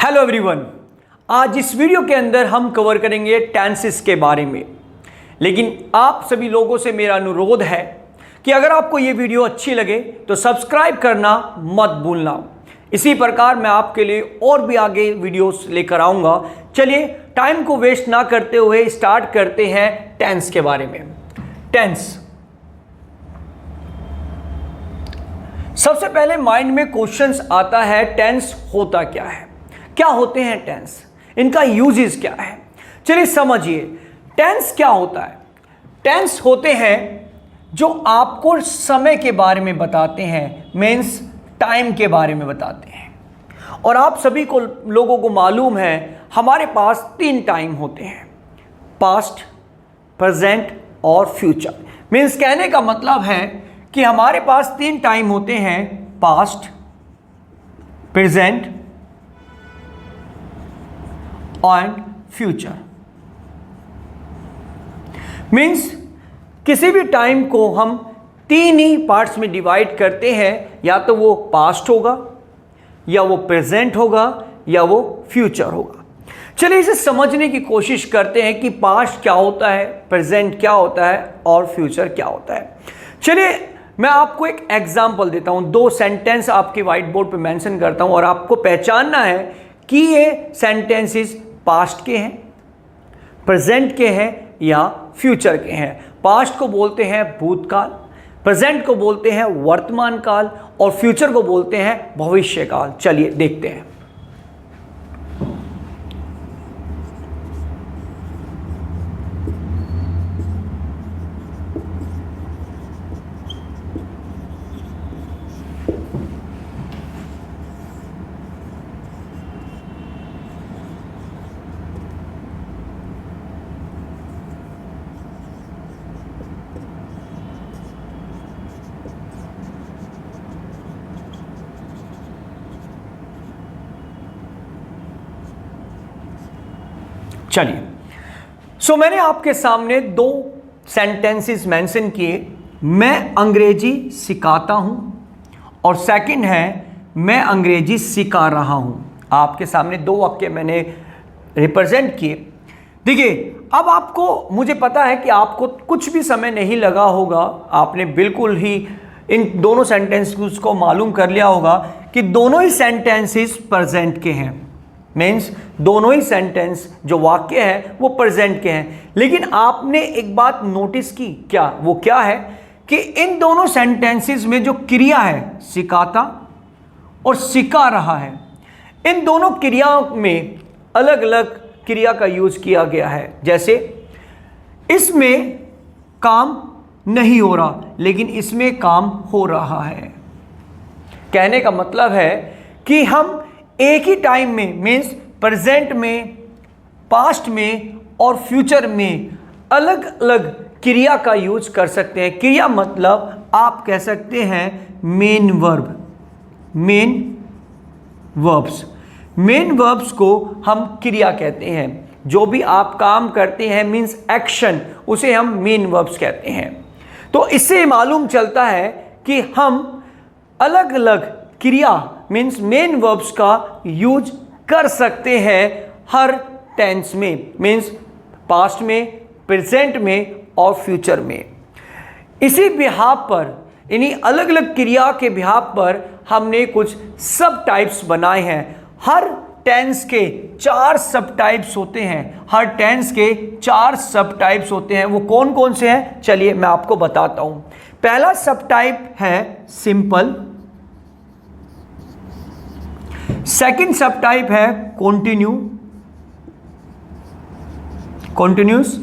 Hello everyone, आज इस video के अंदर हम कवर करेंगे टेंसेस के बारे में। लेकिन आप सभी लोगों से मेरा अनुरोध है कि अगर आपको ये वीडियो अच्छी लगे तो सब्सक्राइब करना मत भूलना। इसी प्रकार मैं आपके लिए और भी आगे वीडियोस लेकर आऊँगा। चलिए टाइम को वेस्ट ना करते हुए स्टार्ट करते हैं टेंस के बारे में। टेंस, सबसे पहले माइंड में क्वेश्चंस आता है, टेंस होता क्या है, क्या होते हैं टेंस, इनका यूजेस क्या है। चलिए समझिए टेंस क्या होता है। टेंस होते हैं जो आपको समय के बारे में बताते हैं, मीन्स टाइम के बारे में बताते हैं। और आप सभी को लोगों को मालूम है हमारे पास 3 टाइम होते हैं, पास्ट, प्रेजेंट और फ्यूचर। मीन्स कहने का मतलब है कि हमारे पास 3 टाइम होते हैं, past, present and future. Means किसी भी टाइम को हम 3 ही पार्ट्स में डिवाइड करते हैं, या तो वो पास्ट होगा, या वो प्रेजेंट होगा, या वो फ्यूचर होगा। चलिए इसे समझने की कोशिश करते हैं कि पास्ट क्या होता है, प्रेजेंट क्या होता है और फ्यूचर क्या होता है। चलिए मैं आपको एक एग्जांपल देता हूं, 2 सेंटेंस आपके व्हाइट बोर्ड पे मेंशन करता हूं और आपको पहचानना है कि ये सेंटेंसेस पास्ट के हैं, प्रेजेंट के हैं या फ्यूचर के हैं। पास्ट को बोलते हैं भूतकाल, प्रेजेंट को बोलते हैं वर्तमान काल और फ्यूचर को बोलते हैं भविष्य काल। चलिए देखते हैं। चलिए मैंने आपके सामने 2 सेंटेंसेस मेंशन किए, मैं अंग्रेजी सिखाता हूं और सेकंड है मैं अंग्रेजी सिखा रहा हूं। आपके सामने 2 वाक्य मैंने रिप्रेजेंट किए। देखिए अब आपको, मुझे पता है कि आपको कुछ भी समय नहीं लगा होगा, आपने बिल्कुल ही इन दोनों सेंटेंसेस को मालूम कर लिया होगा कि दोनों ही सेंटेंसेस प्रेजेंट के हैं। मीन्स दोनों ही सेंटेंस जो वाक्य है वो प्रेजेंट के हैं। लेकिन आपने एक बात नोटिस की, क्या वो क्या है कि इन दोनों सेंटेंसेस में जो क्रिया है, सिखाता और सिखा रहा है, इन दोनों क्रियाओं में अलग अलग क्रिया का यूज किया गया है। जैसे इसमें काम नहीं हो रहा लेकिन इसमें काम हो रहा है। कहने का मतलब है कि हम एक ही टाइम में, मीन्स प्रेजेंट में, पास्ट में और फ्यूचर में अलग अलग क्रिया का यूज कर सकते हैं। क्रिया मतलब आप कह सकते हैं main verb, main verbs. Main verbs को हम क्रिया कहते हैं। जो भी आप काम करते हैं मीन्स एक्शन, उसे हम मेन वर्ब्स कहते हैं। तो इससे मालूम चलता है कि हम अलग अलग क्रिया मीन्स मेन वर्ब्स का यूज कर सकते हैं हर टेंस में, मीन्स पास्ट में, प्रेजेंट में और फ्यूचर में। इसी बिहाफ पर, इन्हीं अलग अलग क्रिया के बिहाफ पर हमने कुछ सब टाइप्स बनाए हैं। हर टेंस के 4 सब टाइप्स होते हैं। हर टेंस के 4 सब टाइप्स होते हैं। वो कौन कौन से हैं, चलिए मैं आपको बताता हूं। पहला सब टाइप है सिंपल, सेकंड सब टाइप है कॉन्टिन्यूस,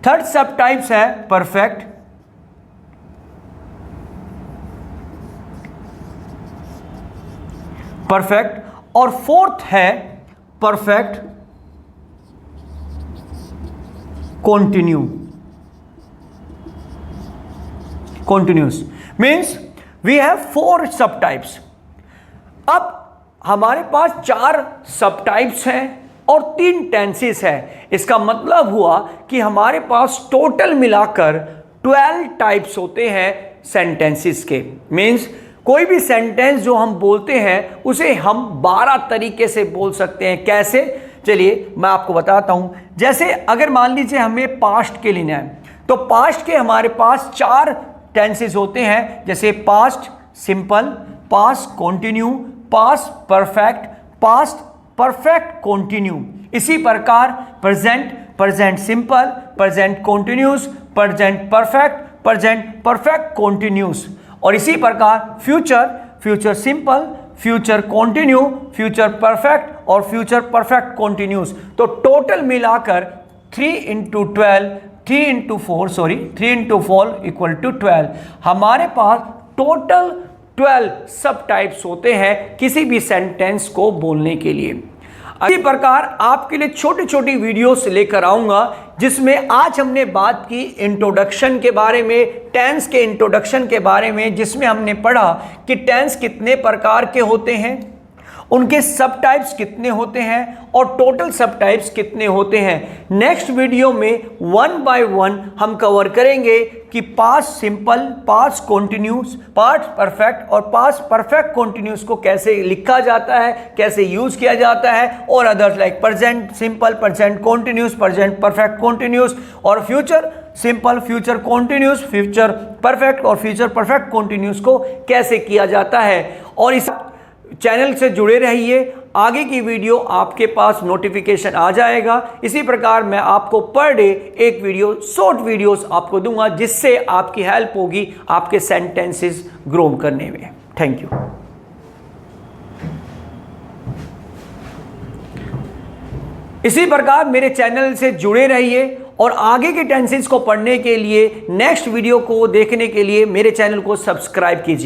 थर्ड सब टाइप्स है परफेक्ट, और फोर्थ है perfect continuous. Means we have 4 sub types. अब हमारे पास 4 सब टाइप्स हैं और 3 टेंसेस है। इसका मतलब हुआ कि हमारे पास टोटल मिलाकर 12 टाइप्स होते हैं सेंटेंसेस के। मीन्स कोई भी सेंटेंस जो हम बोलते हैं उसे हम 12 तरीके से बोल सकते हैं। कैसे? चलिए मैं आपको बताता हूं। जैसे अगर मान लीजिए हमें पास्ट के लेना है, तो पास्ट के हमारे पास 4 टेंसेस होते हैं, जैसे past simple, past continue, past perfect, past perfect continue. इसी प्रकार present, present simple, present continuous, present perfect, present perfect continuous. और इसी प्रकार future, future simple, future continue, future perfect और फ्यूचर परफेक्ट कंटिन्यूस। तो टोटल मिलाकर 3 into 12, 3 into 4 sorry 3 into 4 equal to 12। हमारे पास total 12 सब टाइप्स होते हैं किसी भी सेंटेंस को बोलने के लिए। इसी प्रकार आपके लिए छोटी छोटी वीडियोस लेकर आऊंगा, जिसमें आज हमने बात की इंट्रोडक्शन के बारे में, टेंस के इंट्रोडक्शन के बारे में, जिसमें हमने पढ़ा कि टेंस कितने प्रकार के होते हैं, उनके सब टाइप्स कितने होते हैं और टोटल सब टाइप्स कितने होते हैं। नेक्स्ट वीडियो में 1 by 1 हम कवर करेंगे कि past simple, past continuous, past perfect और पास्ट परफेक्ट कंटिन्यूस को कैसे लिखा जाता है, कैसे यूज किया जाता है, और others like present simple, present continuous, present perfect continuous और future simple, future continuous, future perfect और फ्यूचर परफेक्ट कंटिन्यूस को कैसे किया जाता है। और इस चैनल से जुड़े रहिए, आगे की वीडियो आपके पास नोटिफिकेशन आ जाएगा। इसी प्रकार मैं आपको पर डे एक वीडियो, शॉर्ट वीडियोस आपको दूंगा, जिससे आपकी हेल्प होगी आपके सेंटेंसेस ग्रो करने में। Thank you. इसी प्रकार मेरे चैनल से जुड़े रहिए और आगे के टेंसेस को पढ़ने के लिए, नेक्स्ट वीडियो को देखने के लिए मेरे चैनल को सब्सक्राइब कीजिए।